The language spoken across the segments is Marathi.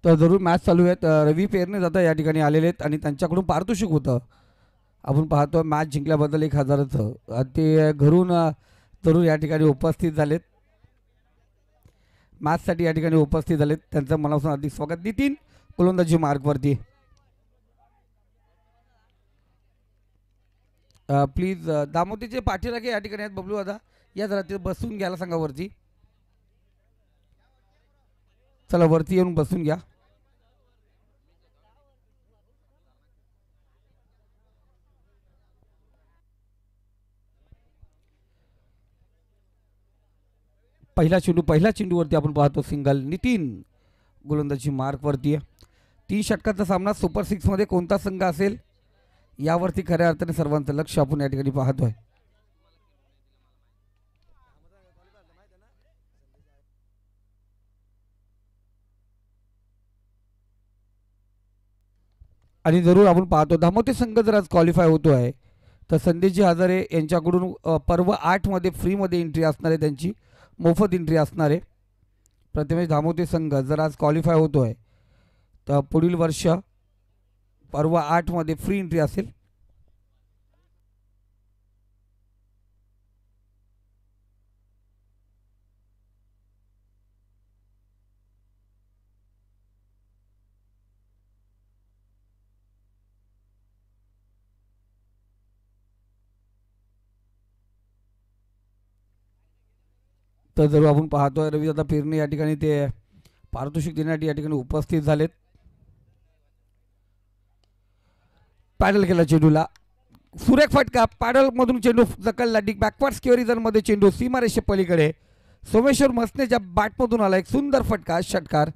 तर जरूर मॅच चालू आहेत. रवी पेरणे जाता या ठिकाणी आलेले आहेत आणि त्यांच्याकडून पारितोषिक होतं. आपण पाहतो मॅच जिंकल्याबद्दल 1000चं ते घरून जरूर या ठिकाणी उपस्थित झालेत. मॅचसाठी या ठिकाणी उपस्थित झालेत. त्यांचं मनापासून हार्दिक स्वागत. नितीन गोलंदाजी मार्कवरती प्लीज. दामोदीचे पाठीराखे या ठिकाणी आहेत. बबलू दादा या जरा ते बसून घ्यायला सांगा वरती. चला वरती येऊन बसून घ्या. पहिला चेंडूवरती आपण पाहतो सिंगल. नितीन गोलंदाजी मार्कवरती. 3 षटकांचा सामना सुपर 6 मध्ये कोणता संघ असेल यावरती खऱ्या अर्थाने सर्वांचं लक्ष आपण या ठिकाणी पाहतोय. आणि जरूर आपण पाहतो धामोते संघ जर आज क्वालिफाय होतो आहे तर संदेशजी हजारे यांच्याकडून पर्व 8 मध्ये फ्रीमध्ये एंट्री असणार आहे. त्यांची मोफत एंट्री असणार आहे. प्रथमेश धामोते संघ जर आज क्वालिफाय होतो आहे तर पुढील वर्ष पर्व 8 मध्ये फ्री एंट्री असेल. तर जरूर आपण पाहतोय रविदादा पेरणे या ठिकाणी ते पारितोषिक देण्यासाठी या ठिकाणी उपस्थित झालेत. पॅडल केला चेंडूला. सुरेख फटका. पॅडल मधून चेंडू जकलला. बॅकवर्ड स्क्वेअर मध्ये चेंडू सीमारेषे पलीकडे सोमेश्वर मसनेच्या बॅटमधून आला एक सुंदर फटका. षटकार.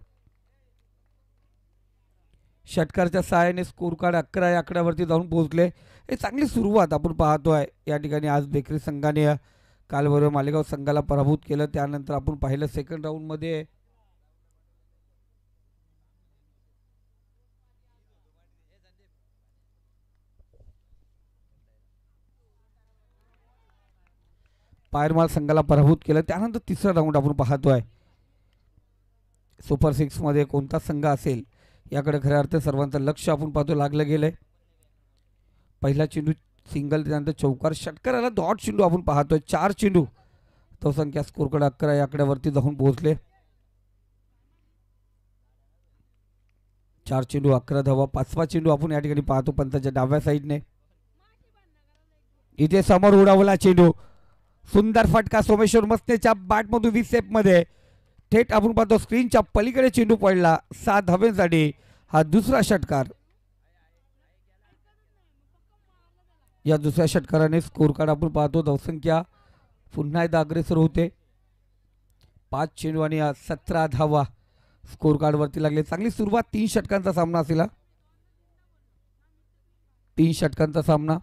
षटकारच्या सहाय्याने स्कोर कार्ड 11 या आकड्यावरती जाऊन पोहोचले. हे चांगली सुरुवात आपण पाहतोय या ठिकाणी. आज बेकरी संघाने कालबरोबर मालेगाव संघाला पराभूत केलं. त्यानंतर आपण पाहिलं सेकंड राऊंडमध्ये पायरमाल संघाला पराभूत केलं. त्यानंतर तिसरा राऊंड आपण पाहतोय. सुपर 6 मध्ये कोणता संघ असेल याकडे खऱ्या अर्थ सर्वांचं लक्ष आपण पाहतो लागलं गेलंय. पहिला चेंडू सिंगल. त्यानंतर चौकार. षटकार आला. डॉट चेंडू आपण पाहतोय. 4 चेंडू तो संख्या स्कोर कार्ड 11 या आकड्यावरती जाऊन पोहोचले. 4 चेंडू 11 धावा. 5वा चेंडू आपण या ठिकाणी पाहतो पंताच्या डाव्या साईडने. इथे समोर उडावला चेंडू. सुंदर फटका सोमेश्वर मसनेच्या बॅटमधून विसेप मध्ये थेट आपण पाहतो स्क्रीनच्या पलीकडे चेंडू पडला. 7 धावेसाठी हा दुसरा षटकार. या दुसऱ्या षटकाराने स्कोर कार्ड आपण पाहतो धावसंख्या पुन्हा एकदा अग्रेसर होते. 5 चेंडू आणि 17 धावा स्कोर कार्ड वरती लागले. चांगली सुरुवात. 3 षटकांचा सामना असेल. 3 षटकांचा सामना.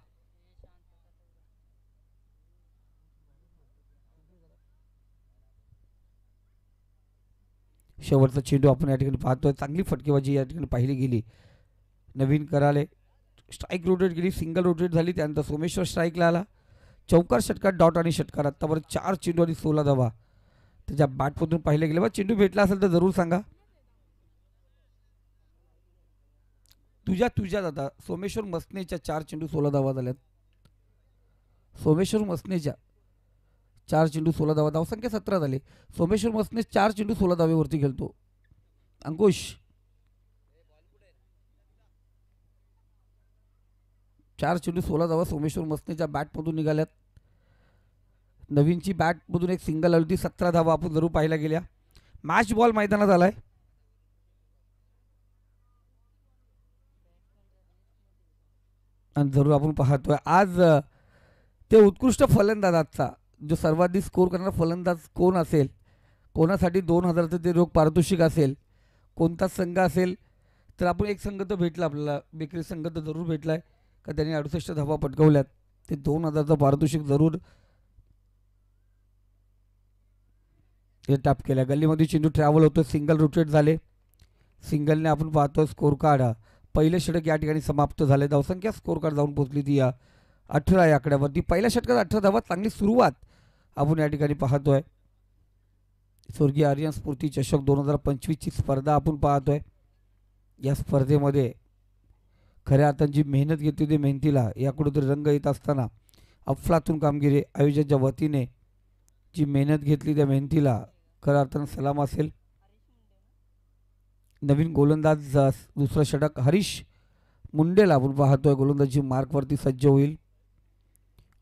शेवटचा चेंडू आपण या ठिकाणी पाहतोय. चांगली फटकेबाजी या ठिकाणी पाहिली गेली. नवीन कराले स्ट्राईक रोटेट गेली. सिंगल रोटेट झाली. त्यानंतर सोमेश्वर स्ट्राईकला आला. चौकार षटकार. डॉट आणि षटकार. आत्तापर्यंत 4 चेंडू आणि 16 धावा त्याच्या बॅटमधून पाहिले गेले. बा चेंडू भेटला असेल तर जरूर सांगा. तुझ्या दादा सोमेश्वर मसनेच्या 4 चेंडू 16 धावा झाल्यात. सोमेश्वर मसनेच्या 4 चेंडू 16 धावा. धावसंख्या 17 झाली. सोमेश्वर मसने 4 चेंडू 16 धावेवरती खेळतो. अंकुश 4 चेंडू 16 धावा सोमेश्वर मसनेच्या बॅटमधून निघाल्यात. नवीनची बॅटमधून एक सिंगल आली होती. 17 धावा आपण जरूर पाहायला गेल्या. मॅच बॉल मैदानात आलाय. आणि जरूर आपण पाहतोय आज ते उत्कृष्ट फलंदाजाचा जो सर्वाधिक स्कोर करणारा फलंदाज कोण असेल, कोणासाठी 2000चं ते रोख पारितोषिक असेल, कोणता संघ असेल तर आपण एक संघ तर भेटला आपल्याला. बेकरी संघ तर जरूर भेटलाय का त्यांनी 68 धावा पटकवल्यात. ते 2000चं पारितोषिक जरूर ते टॅप केल्या. गल्लीमध्ये चेंडू ट्रॅव्हल होतो. सिंगल रोटेट झाले. सिंगलने आपण पाहतो स्कोर कार्ड पहिले षटक या ठिकाणी समाप्त झाले. धावसंख्या स्कोर कार्ड जाऊन पोहोचली ती 18 या आकड्यावरती. पहिल्या षटकात 18 धावा. चांगली सुरुवात आपण या ठिकाणी पाहतोय. स्वर्गीय आर्यन स्फूर्ती चषक 2025 ची स्पर्धा आपण पाहतोय. या स्पर्धेमध्ये खऱ्या अर्थाने जी मेहनत घेतली होती मेहनतीला या कुठेतरी रंग येत असताना अफलातून कामगिरी आयोजकाच्या वतीने जी मेहनत घेतली त्या मेहनतीला खऱ्या अर्थानं सलाम असेल. नवीन गोलंदाज दुसरा षटक हरीश मुंडेला आपण पाहतोय गोलंदाजी मार्कवरती सज्ज होईल.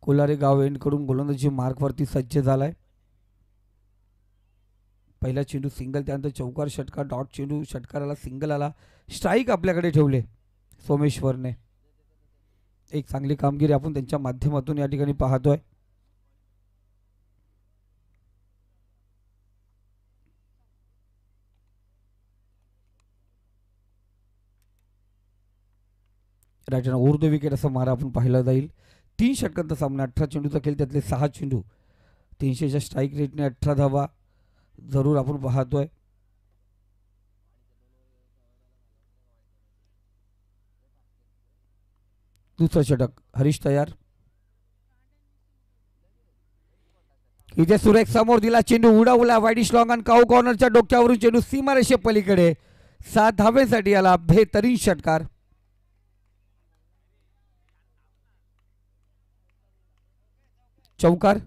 कोलारे गाव एंडकडून गोलंदाजी मार्कवरती सज्ज झालाय. पहिला चेंडू सिंगल त्यानंतर चौकार षटकार डॉट चेंडू षटकाराला सिंगल आला. स्ट्राईक आपल्याकडे ठेवले सोमेश्वरने. एक चांगली कामगिरी आपण त्यांच्या माध्यमातून या ठिकाणी पाहतोय. रायटन ऊर्ध विकेट असा मारा आपण पाहिला जाईल. 3 षटकांचा सामना 18 चेंडूचा खेळ त्यातले 6 चेंडू 300च्या स्ट्राईक रेटने 18 धावा जरूर आपण पाहतोय. दुसरा षटक हरीश तयार. इथे सुरेख समोर दिला चेंडू उडवला वाईडिश लॉंग आणि काऊ कॉर्नरच्या डोक्यावरून चेंडू सीमारेषे पलीकडे 7 धावेसाठी आला. बेहतरीन षटकार. चौकार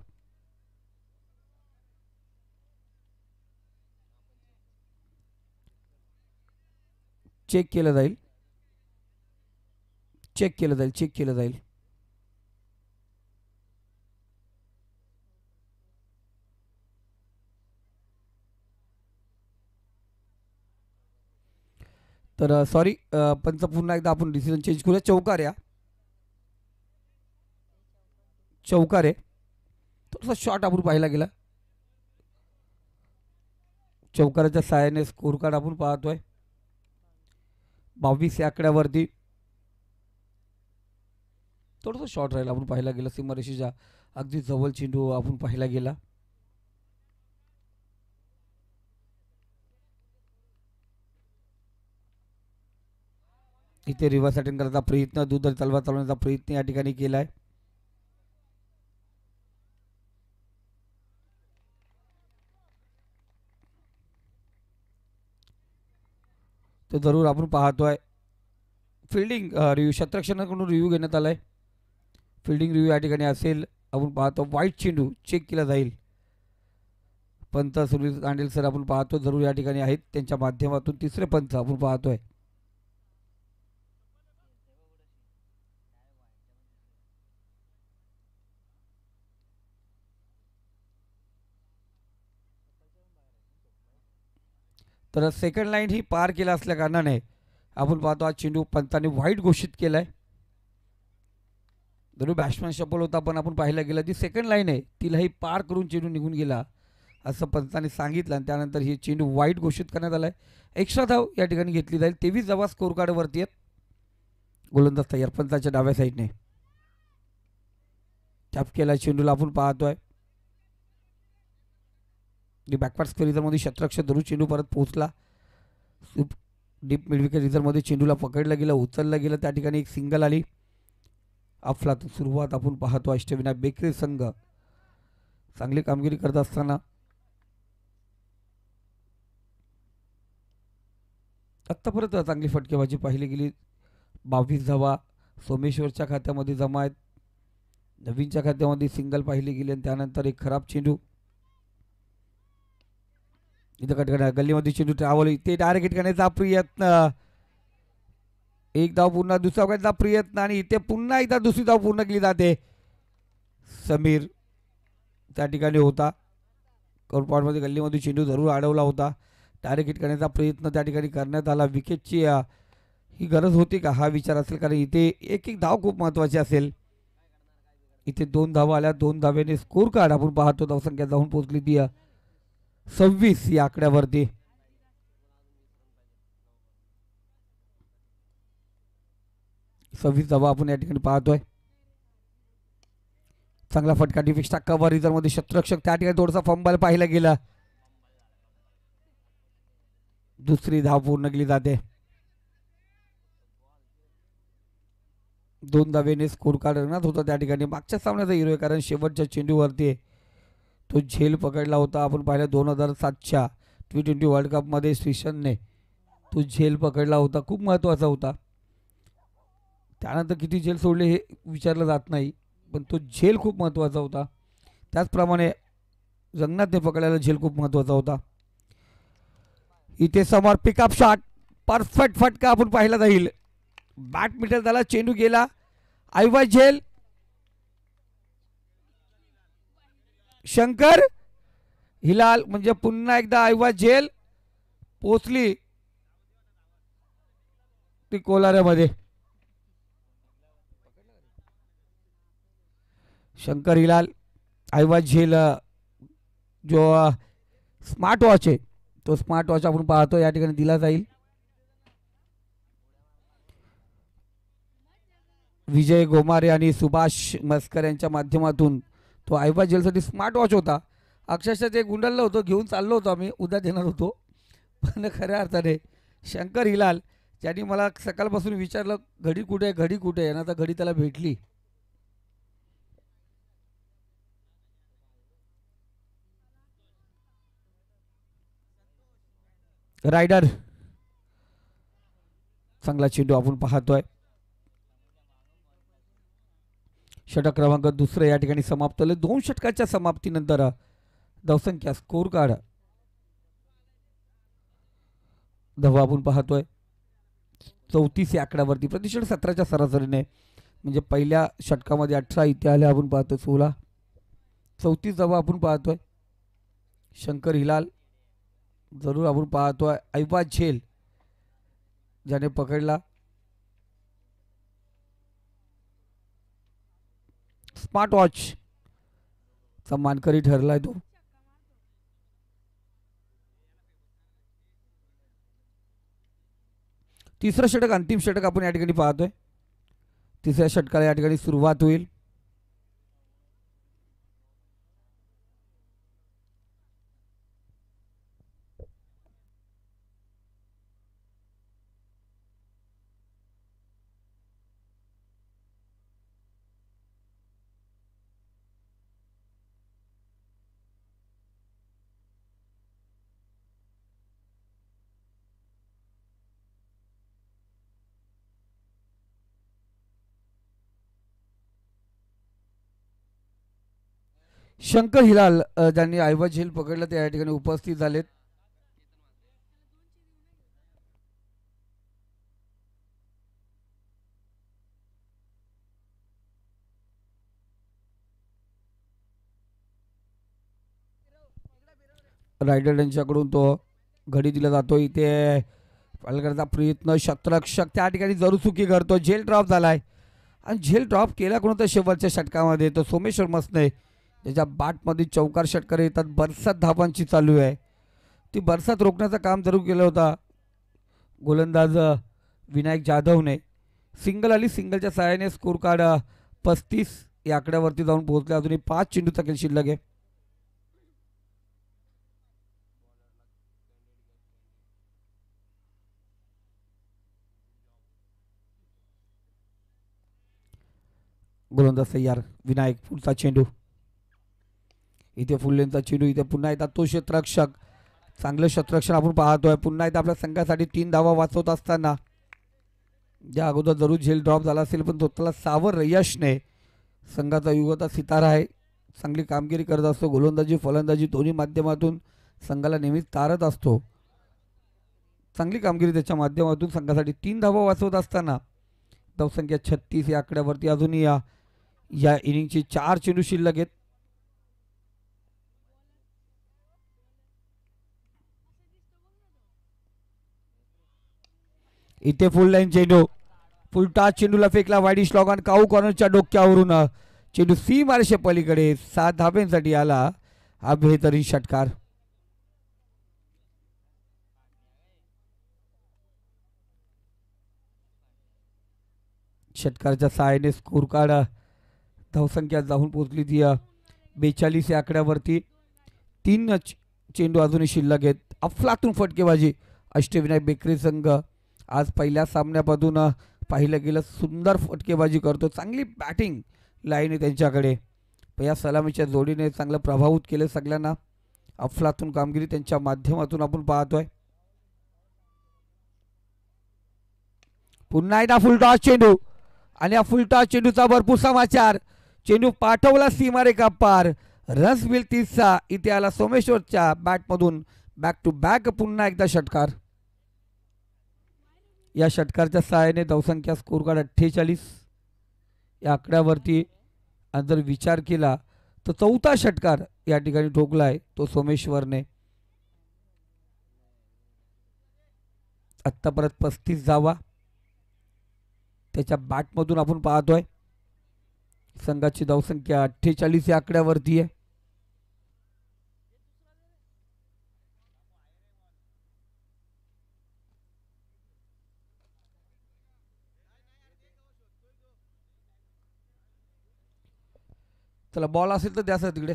चेक केलं जाईल. चेक केलं जाईल. चेक केलं जाईल. तर सॉरी पंच पुन्हा एकदा आपण डिसिजन चेंज करूया. चौकार या चौकार आहे. थोडासा शॉट आपण पाहिला गेला. चौकाराच्या सहाय्याने स्कोर कार्ड आपण पाहतोय. 22 या आकड्यावरती थोडासा शॉट राहिला आपण पाहिला गेला. सीमारेषेच्या अगदी जवळ चेंडू आपण पाहिला गेला. इथे रिव्हर्स अटेंड करायचा प्रयत्न दुधारी तलवार चालवण्याचा प्रयत्न या ठिकाणी केलाय. तर जरूर आपण पाहतोय फिल्डिंग रिव्ह्यू क्षेत्ररक्षणाकडून रिव्ह्यू घेण्यात आलाय. फिल्डिंग रिव्ह्यू या ठिकाणी असेल. आपण पाहतो वाईट चेंडू चेक केला जाईल. पंत सुनील गांडेल सर आपण पाहतो जरूर या ठिकाणी आहेत. त्यांच्या माध्यमातून तिसरे पंच आपण पाहतोय. तर सेकंड लाईन ही पार केला असल्या कारणाने आपण पाहतो आज चेंडू पंतांनी वाईट घोषित केलाय. जरूर बॅट्समॅन शपल होता पण आपण पाहायला गेलं जी सेकंड लाईन आहे तिलाही पार करून चेंडू निघून गेला असं पंतांनी सांगितलं आणि त्यानंतर ही चेंडू वाईट घोषित करण्यात आलाय. एक्स्ट्रा धाव या ठिकाणी घेतली जाईल. 23 धावा स्कोर कार्डवरती आहेत. गोलंदाज तयार पंताच्या डाव्या साईडने टॅप केला चेंडूला आपण पाहतोय. बॅकवर्ड स्क्वेअर रिझर्वमध्ये क्षेत्ररक्षक धरून चेंडू परत पोहोचला. डीप मिड विकेट रिझर्वमध्ये चेंडूला पकडलं गेलं उचललं गेलं. त्या ठिकाणी एक सिंगल आली. अफलातून सुरुवात आपण पाहतो. अष्टविनायक बेकरी संघ चांगली कामगिरी करत असताना आत्तापर्यंत चांगली फटकेबाजी पाहिली गेली. 22 धावा सोमेश्वरच्या खात्यामध्ये जमा आहेत. नवीनच्या खात्यामध्ये सिंगल पाहिली गेली आणि त्यानंतर एक खराब चेंडू इथं कटकट गल्लीमध्ये चेंडू ट्रॅव्हल इथे डायरेक्ट हिट करण्याचा प्रयत्न. एक धाव पूर्ण दुसरा करण्याचा प्रयत्न आणि इथे पुन्हा एकदा दुसरी धाव पूर्ण केली जाते. समीर त्या ठिकाणी होता. कॉर्नपॉटमध्ये गल्लीमध्ये चेंडू जरूर अडवला होता. डायरेक्ट हिट करण्याचा प्रयत्न त्या ठिकाणी करण्यात आला. विकेटची ही गरज होती का हा विचार असेल कारण इथे एक एक धाव खूप महत्त्वाची असेल. इथे 2 धावा आल्या. 2 धावेने स्कोर कार्ड आपण पाहतो धावसंख्या जाऊन पोहोचली ती 26 या आकड्यावरती. धावा आपण या ठिकाणी पाहतोय. चांगला फटका डिफेक्स्टा कव्हर रिझर्वमध्ये क्षेत्ररक्षक त्या ठिकाणी थोडासा फंबल पाहिला गेला. दुसरी धाव पूर्ण केली जाते. 2 धावेने स्कोर कार्ड रंगत होता त्या ठिकाणी. मागच्या सामन्याचा हिरो आहे कारण शेवटच्या चेंडूवरती तो झेल पकडला होता. आपण पाहिलं 2007च्या T20 वर्ल्ड कपमध्ये श्रीशनने तो झेल पकडला होता, खूप महत्त्वाचा होता. त्यानंतर किती झेल सोडले हे विचारलं जात नाही, पण तो झेल खूप महत्त्वाचा होता. त्याचप्रमाणे रंगनाथने पकडलेला झेल खूप महत्त्वाचा होता. इथे समोर पिकअप शॉट, परफेक्ट फटका आपण पाहिला जाईल. बॅटमिंटन झाला, चेंडू गेला, ऐवज झेल, शंकर हिलाल म्हणजे पुन्हा एकदा ऐवज झेल पोचली ती कोलाऱ्यामध्ये. शंकर हिलाल ऐवज झेल जो स्मार्ट वॉच आहे तो स्मार्ट वॉच आपण पाहतो या ठिकाणी दिला जाईल. विजय गोमारे आणि सुभाष मस्कर यांच्या माध्यमातून तो ऐवज झेलसाठी स्मार्ट वॉच होता. अक्षरशः ते गुंडललं होतं, घेऊन चाललो होतो आम्ही, उद्या देणार होतो. पण खऱ्या अर्थाने शंकर हिलाल ज्यांनी मला सकाळपासून विचारलं घडी कुठे आहे, घडी कुठे आहे, आता घडी त्याला भेटली. रायडर चांगला चेंडू आपण पाहतोय. षटक क्रमांक दुसरं या ठिकाणी समाप्त झाले. 2 षटकाच्या समाप्तीनंतर धावसंख्या स्कोर कार्ड धावा आपण पाहतोय 34 या आकड्यावरती, प्रतिशत 17च्या सरासरीने. म्हणजे पहिल्या षटकामध्ये 18, इथे आले आपण पाहतोय 16, 34 धावा आपण पाहतोय. शंकर हिलाल जरूर आपण पाहतोय, ऐवज झेल ज्याने पकडला, स्मार्ट वॉच चा मानकरी ठरलाय तो. तिसरं षटक, अंतिम षटक आपण या ठिकाणी पाहतोय. तिसऱ्या षटकाला या ठिकाणी सुरुवात होईल. शंकर हिलाल ज्यांनी ऐवज झेल पकडला ते या ठिकाणी उपस्थित झालेत. रायडर यांच्याकडून तो घडी दिला जातो. इथे पालकरचा प्रयत्न, शतरक्षक त्या ठिकाणी जरूर चुकी करतो. झेल ड्रॉप झालाय आणि झेल ड्रॉप केला कोणता शेवटच्या षटकामध्ये तो सोमेश्वर मसने, त्याच्या बॅटमध्ये चौकार षटकार येतात. बरसात धावांची चालू आहे, ती बरसात रोखण्याचं काम जरूर केलं होता गोलंदाज विनायक जाधवने. सिंगल आली, सिंगलच्या सहाय्याने स्कोर कार्ड 35 या आकड्यावरती जाऊन पोहोचले. अजूनही 5 चेंडूचा खेळ शिल्लक आहे. गोलंदाज तयार, विनायक पुढचा चेंडू, इथे फुल्लेंचा चेंडू, इथे पुन्हा एकदा तो क्षेत्ररक्षक, चांगलं क्षेत्ररक्षण आपण पाहतोय. पुन्हा एकदा आपल्या संघासाठी 3 धावा वाचवत असताना ज्या अगोदर जरूर झेल ड्रॉप झाला असेल पण स्वतःला सावर यशने, संघाचा युवता सितारा आहे, चांगली कामगिरी करत असतो. गोलंदाजी फलंदाजी दोन्ही माध्यमातून संघाला नेहमीच तारत असतो. चांगली कामगिरी त्याच्या माध्यमातून संघासाठी 3 धावा वाचवत असताना धावसंख्या 36 या आकड्यावरती. अजूनही या इनिंगची 4 चेंडू शिल्लक आहेत. इथे फुल लाईन चेंडू, फुलटा चेंडूला फेकला वाईड स्लॉग आणि काऊ कॉर्नरच्या डोक्यावरून चेंडू सीमारेषे पलीकडे 7 धाब्यांसाठी आला. हा बेहतरीन षटकार. षटकाराच्या सहाय्याने स्कोर कार्ड धावसंख्या जाऊन पोहोचली ती 42 या आकड्यावरती. 3 चेंडू अजूनही शिल्लक आहेत. अफलातून फटकेबाजी अष्टविनायक बेकरी संघ आज पहिल्या सामन्यापासून पाहिलं गेलं सुंदर फटकेबाजी करतो. चांगली बॅटिंग लाईन आहे त्यांच्याकडे. या सलामीच्या जोडीने चांगलं प्रभावित केलं सगळ्यांना. अफलातून कामगिरी त्यांच्या माध्यमातून आपण पाहतोय. पुन्हा एकदा फुलटॉस चेंडू आणि या फुलटॉस चेंडूचा भरपूर समाचार. चेंडू पाठवला सीमारेखा पार. रस मिल 30चा इथे आला सोमेश्वरच्या बॅटमधून. बॅक टू बॅक पुन्हा एकदा षटकार. या षटकारच्या सहाय्याने धावसंख्या स्कोर कार्ड 48 या आकड्यावरती. जर विचार केला तर चौथा षटकार या ठिकाणी ठोकलाय तो सोमेश्वरने. आत्ता परत 35 जावा त्याच्या बॅटमधून आपण पाहतोय. संघाची धावसंख्या 48 या आकड्यावरती आहे. चला बॉल असेल तर द्या सर तिकडे.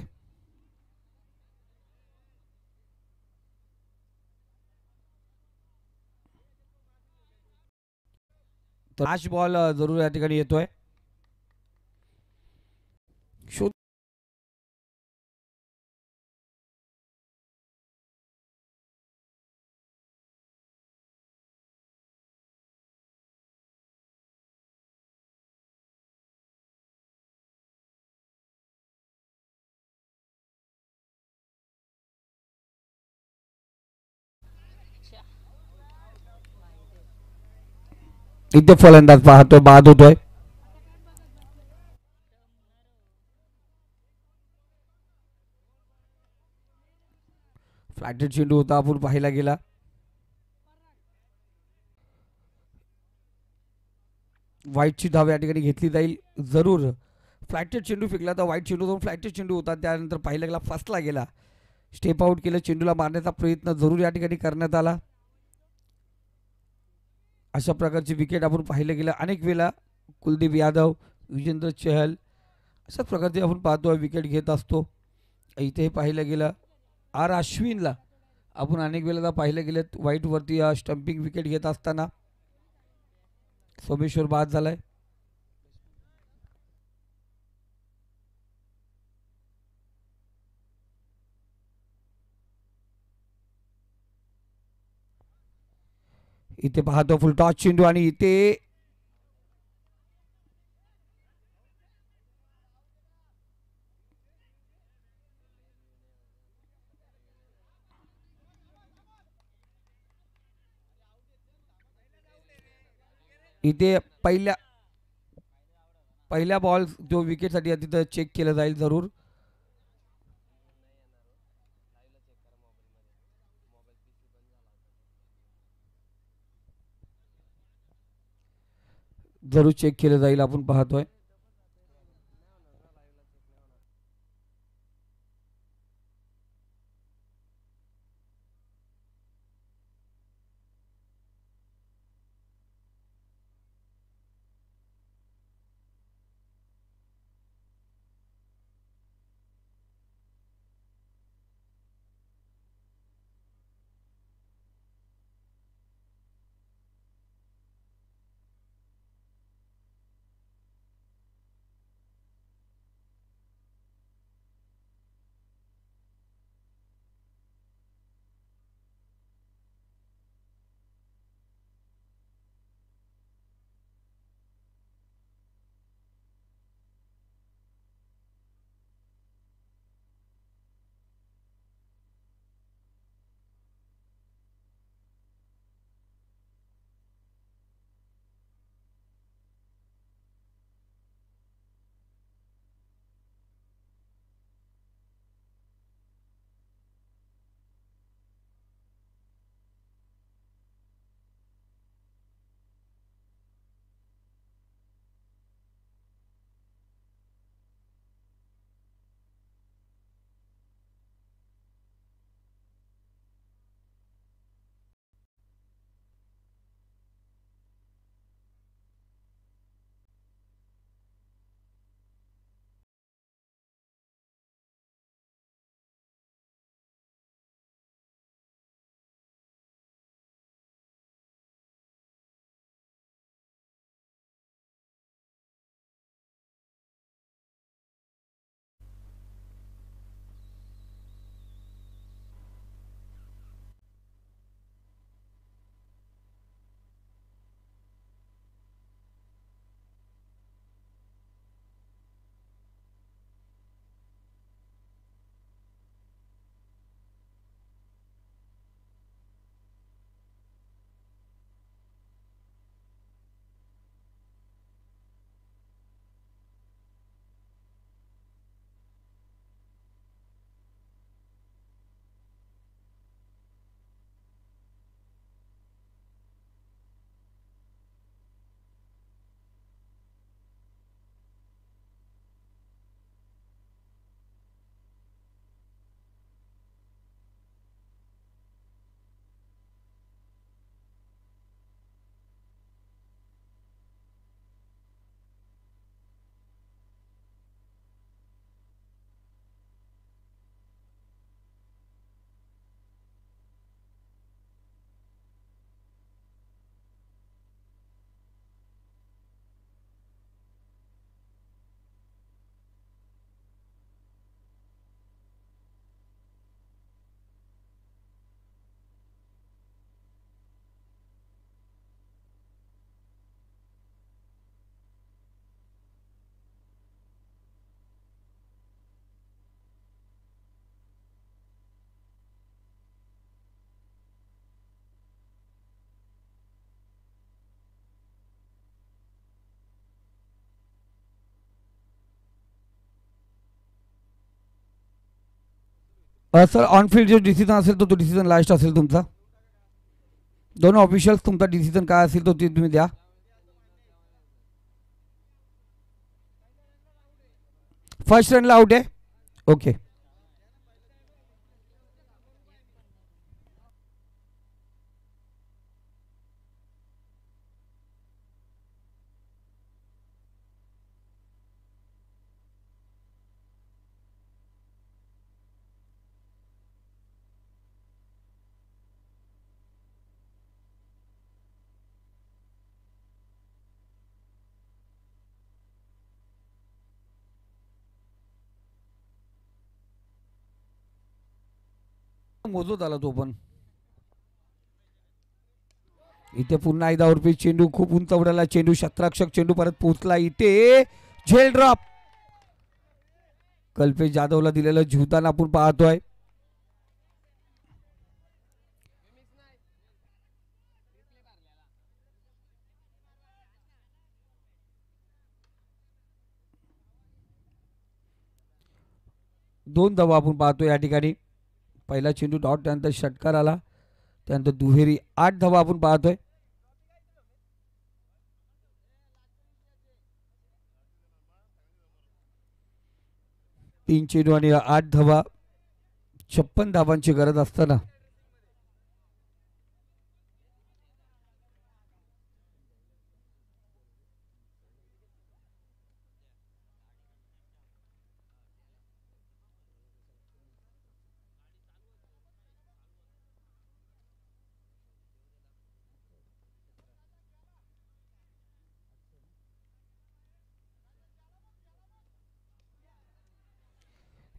तर बॉल जरूर या ठिकाणी येतोय. शोध इथे फलंदाज पाहतोय बाद होतोय. फ्लॅटेड चेंडू होता आपण पाहायला गेला. व्हाईटची धाव या ठिकाणी घेतली जाईल जरूर. फ्लॅटेड चेंडू फेकला तर व्हाईट चेंडू जाऊन फ्लॅटेड चेंडू होता. त्यानंतर पाहायला गेला फसला गेला. स्टेप आउट केलं. चेंडूला मारण्याचा प्रयत्न जरूर या ठिकाणी करण्यात आला. अशा प्रकारची विकेट आपण पाहिलं गेलं अनेक वेळा. कुलदीप यादव, विजेंद्र चहल अशा प्रकारचे आपण पाहतो विकेट घेत असतो. इथे पाहिलं गेलं आर अश्विनला आपण अनेक वेळेला पाहिलं गेलं व्हाईटवरती स्टंपिंग विकेट घेत असताना. सोमेश्वर बाद झालाय. इथे पाहतो फुल टॉस चेंडू आणि इथे इथे पहिल्या बॉल जो विकेटसाठी तिथं चेक केलं जाईल जरूर. जरूर चेक केलं जाईल आपण पाहतोय. सर ऑन फील्ड जो डिसिजन असेल तो डिसिजन लास्ट असेल तुमचा. दोन ऑफिशियल्स तुमचा डिसिजन काय असेल तो ते तुम्ही द्या. फर्स्ट रनला आउट आहे. ओके. मोजत आला तो पण. इथे पुन्हा एकदा उर्फी चेंडू खूप उंच उडाला. चेंडू क्षेत्ररक्षक चेंडू परत पोहोचला. इथे झेल ड्रॉप. कल्पेश जाधवला दिलेलं जीवदान आपण पाहतोय. दोन धावा आपण पाहतोय या ठिकाणी. पहिला चेंडू डॉट, त्यानंतर षटकार आला, त्यानंतर दुहेरी. 8 धावा आपण पाहतोय. तीन चेंडू आणि 8 धावा. 56 धावांची गरज असताना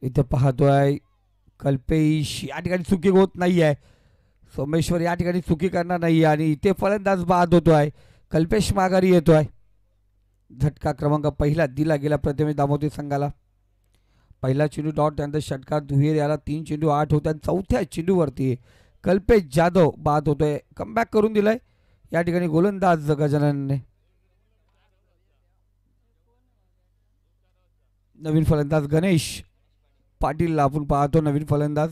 इथे पाहतोय कल्पेश या ठिकाणी चुकी होत नाही आहे. सोमेश्वर या ठिकाणी चुकी करणार नाही आणि इथे फलंदाज बाद होतोय. कल्पेश माघारी येतोय. झटका क्रमांक पहिला दिला गेला प्रथमेश दामोदर संघाला. पहिला चेंडू डॉट, त्यानंतर षटकार दुहेरी आला. 3 चेंडू 8 होत्या. चौथ्या चेंडूवरती कल्पेश जाधव बाद होतोय. कमबॅक करून दिलाय या ठिकाणी गोलंदाज गजाननने. नवीन फलंदाज गणेश पाटील आपण पाहतो. नवीन फलंदाज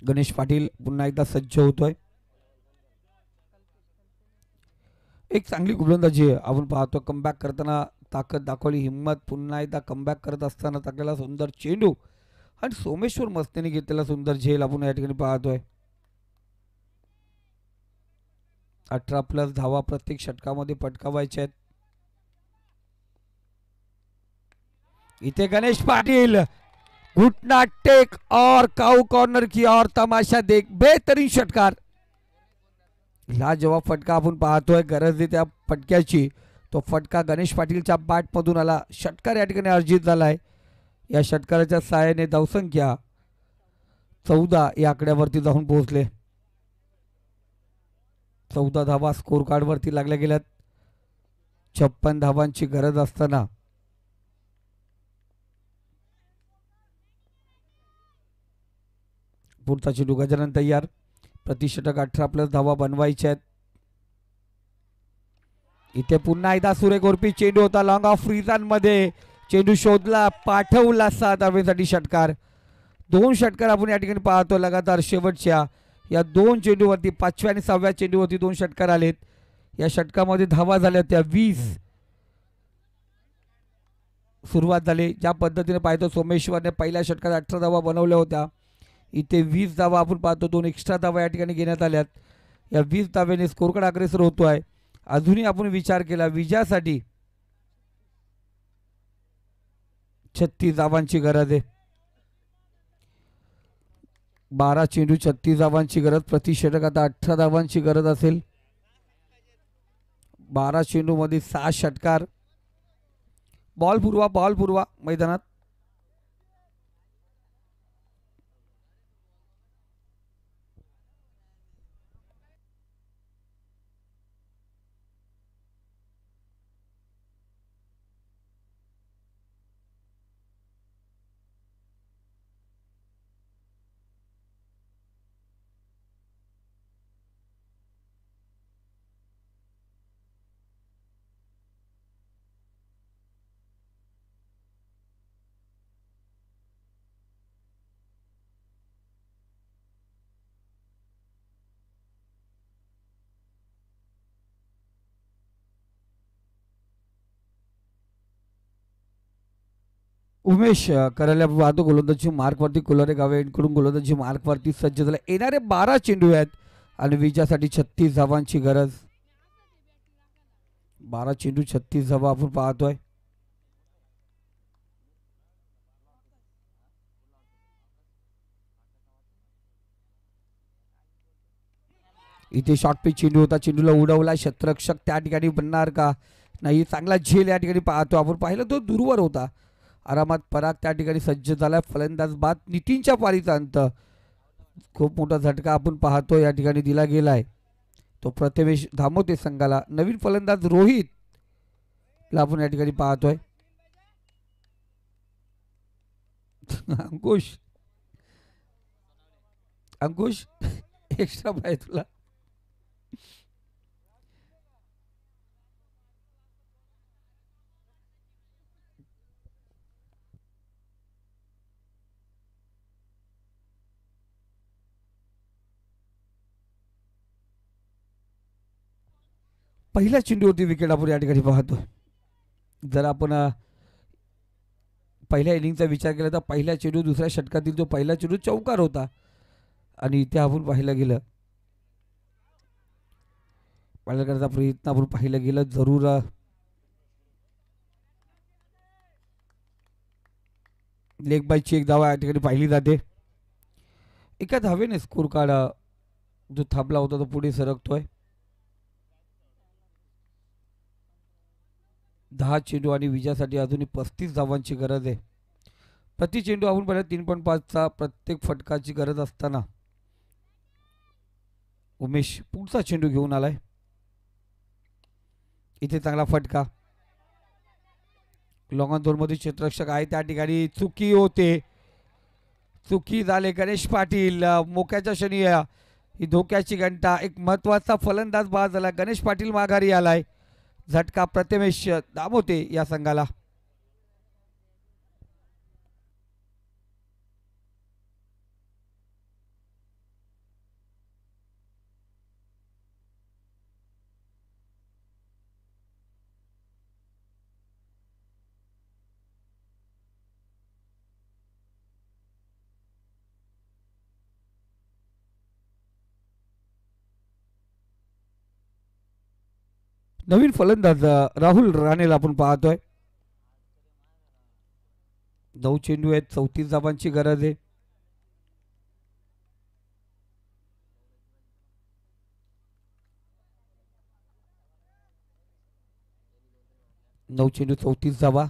गणेश पाटील पुन्हा एकदा सज्ज होतोय. एक चांगली गोलंदाजी आपण पाहतो. कमबॅक करताना ताकद दाखवली, हिम्मत. पुन्हा एकदा कमबॅक करत असताना टाकलेला सुंदर चेंडू आणि सोमेश्वर मस्तेने घेतलेला सुंदर झेल आपण या ठिकाणी पाहतोय. 18+ धावा प्रत्येक षटकामध्ये पटकावायच्या आहेत. इथे गणेश पाटील घुटना टेक और काऊ कॉर्नर की और तमाशा देख. बेहतरीन षटकार. लाजवाब फटका आपण पाहतोय. गरज आहे त्या फटक्याची. तो फटका गणेश पाटीलच्या बॅटमधून आला. षटकार या ठिकाणी अर्जित झालाय. या षटकाराच्या सहाय्याने धावसंख्या 14 या आकड्यावरती जाऊन पोहोचले. 14 धावा स्कोर कार्ड वरती लागल्या गेल्यात. 56 धावांची गरज असताना पुढचा चेंडू गजानन तयार. प्रतिषटक 18+ धावा बनवायच्या आहेत. इथे पुन्हा एकदा सुरेख उर्फी चेंडू होता. लॉंग ऑफ रिझन मध्ये चेंडू शोधला, पाठवला 6 धावेसाठी षटकार. 2 षटकार आपण या ठिकाणी पाहतो लगातार. शेवटच्या या 2 चेंडूवरती 5व्या आणि 6व्या चेंडूवरती 2 षटकार आलेत. या षटकामध्ये धावा झाल्या त्या 20. सुरुवात झाली ज्या पद्धतीने पाहतो सोमेश्वरने पहिल्या षटकात 18 धावा बनवल्या होत्या. इथे 20 धावा आपण पाहतो. 2 एक्स्ट्रा धावा या ठिकाणी घेण्यात आल्यात. या 20 धाव्याने स्कोरकड अग्रेसर होतोय. अजूनही आपण विचार केला विजयासाठी 36 धावांची गरज आहे. 12 चेंडू 36 धावांची गरज. प्रति षटक आता 18 धावांची गरज असेल. 12 चेंडू मध्ये 6 षटकार. बॉल पुरवा मैदानात. उमेश करायला वाहतो गोलंदाजी मार्कवरती. कोलारे गावे यांकडून गोलंदाजी मार्कवरती सज्ज झाला. येणारे 12 चेंडू आहेत आणि विजयासाठी 36 धावांची गरज. 12 चेंडू 36 धावा आपण पाहतोय. इथे शॉर्ट पिच चेंडू होता. चेंडूला उडवला. क्षेत्ररक्षक त्या ठिकाणी बनणार का नाही. चांगला झेल या ठिकाणी पाहतो आपण. पाहिलं तो दूरवर होता. आरामात पराग त्या ठिकाणी सज्ज झाला. फलंदाज बाद. नितीनच्या पारीचा अंत. खूप मोठा झटका आपण पाहतो या ठिकाणी दिला गेलाय. तो प्रथमेश धामोते संघाला. नवीन फलंदाज रोहित ला आपण या ठिकाणी पाहतोय. अंकुश अंकुश एक्स्ट्रा पाहिजे तुला. पहिल्या चेंडूवरती विकेट आपण या ठिकाणी पाहतोय. जर आपण पहिल्या इनिंगचा विचार केला तर पहिल्या चेंडू दुसऱ्या षटकातील जो पहिला चेंडू चौकार होता आणि इथे आपण पाहिलं गेलं करण्याचा प्रयत्न आपण पाहिलं गेलं जरूर. लेग बायची एक धावा या ठिकाणी पाहिली जाते. एका धावेने स्कोर कार्ड जो थांबला होता तो पुढे सरकतोय. 10 चेंडू आणि विजयासाठी अजूनही 35 धावांची गरज आहे. प्रति चेंडू आपण पाहिलं 3.5चा प्रत्येक फटकाची गरज असताना उमेश पुढचा चेंडू घेऊन आलाय. इथे चांगला फटका. लॉंग ऑन दोन मध्ये क्षेत्ररक्षक आहे त्या ठिकाणी चुकी होते. चुकी झाले. गणेश पाटील मोक्याच्या क्षणी ही धोक्याची घंटा. एक महत्वाचा फलंदाज बाद झाला. गणेश पाटील माघारी आलाय. झटका प्रथमेश दामोते या संघाला. नवीन फलंदाज राहुल राणेला आपण पाहतोय. 9 चेंडू आहेत. 34 धावांची गरज आहे. नऊ चेंडू 34 धावा.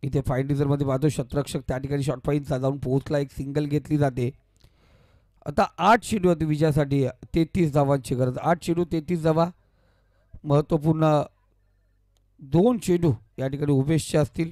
इथे फाईन डिझर मध्ये पाहतो क्षेत्ररक्षक त्या ठिकाणी शॉर्ट फाईनचा जाऊन पोहोचला. एक सिंगल घेतली जाते. आता 8 चेंडू होते विजयासाठी 33 धावांची गरज. 8 चेंडू 33 धावा. महत्वपूर्ण 2 चेंडू या ठिकाणी उमेशचे असतील.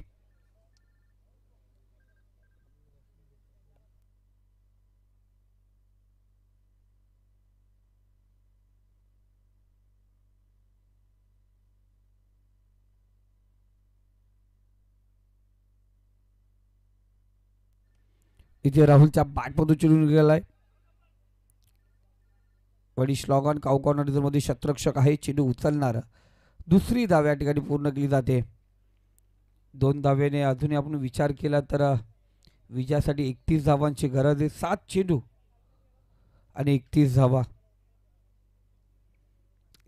इथे राहुलच्या बॅटमधून चेंडू गेलाय. वडी श्लॉगन काउ कॉर्नर मध्ये क्षेत्ररक्षक आहे. चेंडू उचलणार. दुसरी धाव या ठिकाणी पूर्ण केली जाते. 2 धावेने अजूनही आपण विचार केला तर विजयासाठी 31 धावांची गरज आहे. 7 चेंडू आणि 31 धावा.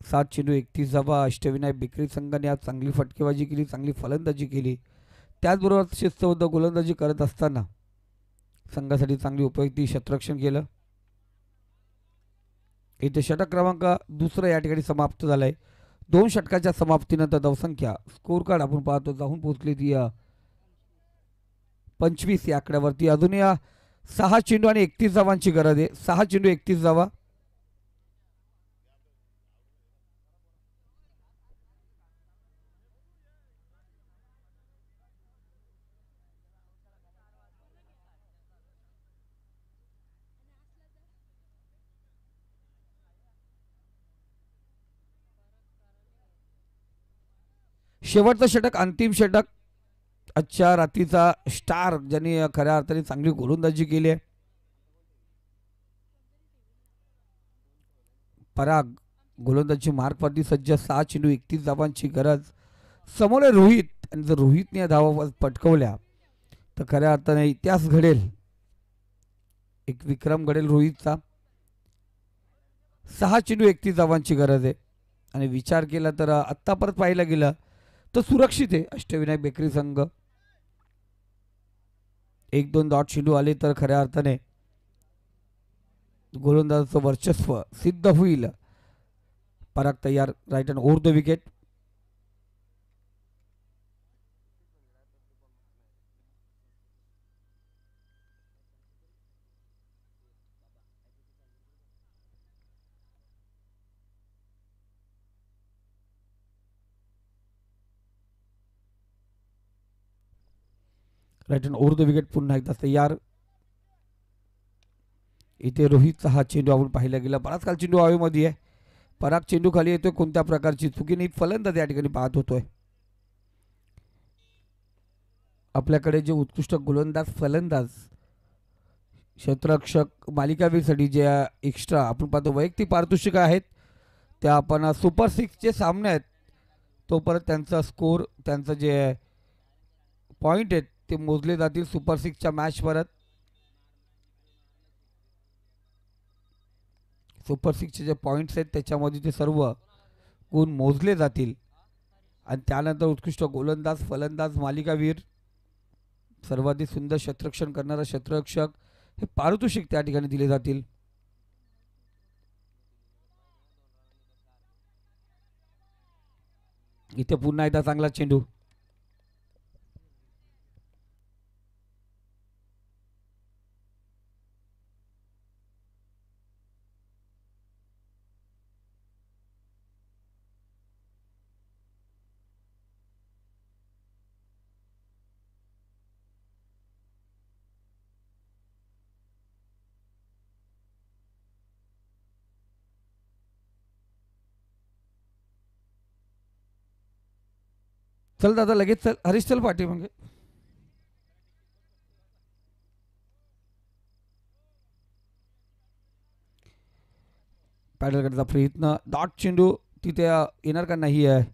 7 चेंडू 31 धावा. अष्टविनायक बेकरी संघाने आज चांगली फटकेबाजी केली. चांगली फलंदाजी केली. त्याचबरोबर शिस्तबद्ध गोलंदाजी करत असताना संघासाठी चांगली उपयुक्ती क्षेत्ररक्षण केलं. इथे षटक क्रमांक दुसरा या ठिकाणी समाप्त झालाय. 2 षटकाच्या समाप्तीनंतर धावसंख्या स्कोर कार्ड आपण पाहतो जाऊन पोहोचली ती 25 या आकड्यावरती. अजूनही 6 चेंडू आणि 31 धावांची गरज आहे. 6 चेंडू 31 धावा. शेवटचं षटक अंतिम षटक. आजच्या रात्रीचा स्टार ज्यांनी खऱ्या अर्थाने चांगली गोलंदाजी केली आहे. पराग गोलंदाजी मार्कवरती सज्ज. 6 चेंडू 31 धावांची गरज. समोर रोहित आणि जर रोहितने या धावा पटकवल्या तर खऱ्या अर्थाने इतिहास घडेल, एक विक्रम घडेल रोहितचा. 6 चेंडू 31 धावांची गरज आहे आणि विचार केला तर आत्ता परत पाहायला गेलं तर सुरक्षित आहे अष्टविनायक बेकरी संघ. 1-2 डॉट चेंडू आले तर खऱ्या अर्थाने गोलंदाजाचं वर्चस्व सिद्ध होईल. पराग तयार, right hand over the wicket. Right hand over the wicket पुन्हा एकदा तयार. इथे रोहितचा हा चेंडू आपण पाहायला गेला, बराच काल चेंडू हवेमध्ये आहे. पराग चेंडू खाली येतोय, कोणत्या प्रकारची चुकीने फलंदाज या ठिकाणी पाहत होतोय. आपल्याकडे जे उत्कृष्ट गोलंदाज फलंदाज क्षेत्ररक्षक मालिकावीरसाठी जे एक्स्ट्रा आपण पाहतो वैयक्तिक पारितोषिक आहेत त्या आपण सुपर 6चे सामने आहेत तोपर्यंत त्यांचा स्कोर, त्यांचं जे पॉईंट आहेत ते मोजले जातील सुपर 6च्या मॅच परत. सुपर 6चे जे पॉईंट्स आहेत त्याच्यामध्ये ते सर्व गुण मोजले जातील आणि त्यानंतर उत्कृष्ट गोलंदाज फलंदाज मालिकावीर सर्वाधिक सुंदर क्षेत्ररक्षण करणारा क्षेत्ररक्षक हे पारितोषिक त्या ठिकाणी दिले जातील. इथे पुन्हा एकदा चांगला चेंडू. चल दादा लगेच चल, हरीश चल पाठी मग. पॅडल करण्याचा प्रयत्न, डॉट चेंडू तिथे येणार का नाही आहे.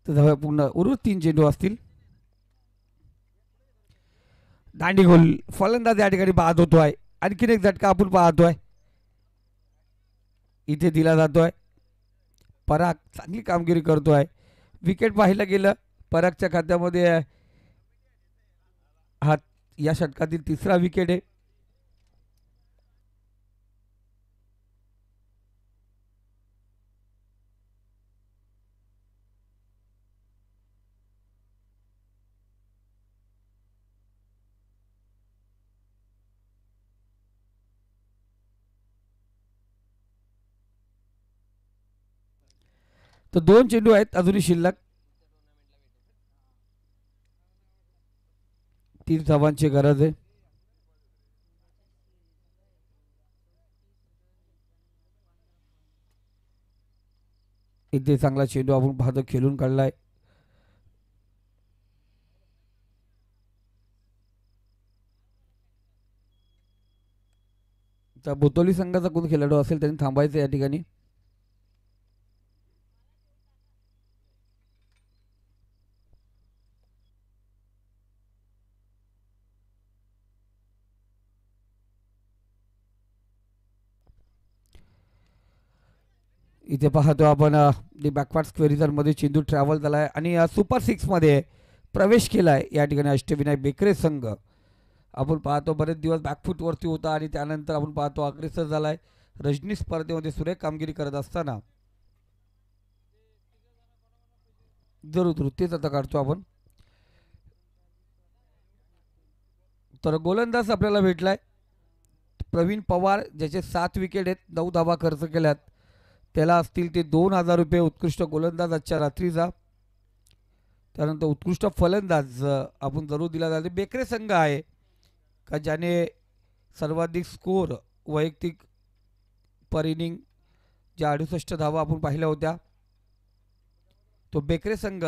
तर पूर्ण उर्वरित 3 चेंडू असतील. दांडी गोल फलंदाज या ठिकाणी बाद होतोय. आणखीन एक झटका आपण पाहतोय इथे दिला जातोय. पराग चांगली कामगिरी करतोय. विकेट पाहायला गेलं परागच्या खात्यामध्ये हा या षटकातील तिसरा विकेट आहे. तर 2 चेंडू आहेत अजूनही शिल्लक. 3 धावांची गरज आहे. इथे चांगला चेंडू आपण पाहतो खेळून काढलाय. तर बोतोली संघाचा कोण खेळाडू असेल त्यांनी थांबायचं या ठिकाणी. इथे पाहतो आपण बॅकवर्ड स्क्वेअर मध्ये चेंडू ट्रॅव्हल झालाय आणि सुपर 6 मध्ये प्रवेश केलाय या ठिकाणी अष्टविनायक बेकरे संघ. आपण पाहतो बरेच दिवस बॅकफूट वरती होता आणि त्यानंतर आपण पाहतो अग्रेसर झालाय. रजनी स्पर्धेमध्ये सुरेख कामगिरी करत असताना जरूर तेच आता काढतो आपण. तर गोलंदाज आपल्याला भेटलाय प्रवीण पवार ज्याचे 7 विकेट आहेत, 9 धावा खर्च केल्यात. त्याला असतील ते 2000 रुपये उत्कृष्ट गोलंदाज आजच्या रात्रीचा. त्यानंतर उत्कृष्ट फलंदाज आपण जरूर दिला जाते बेकरे संघ आहे का ज्याने सर्वाधिक स्कोर वैयक्तिक पर इनिंग ज्या 68 धावा आपण पाहिल्या होत्या तो बेकरे संघ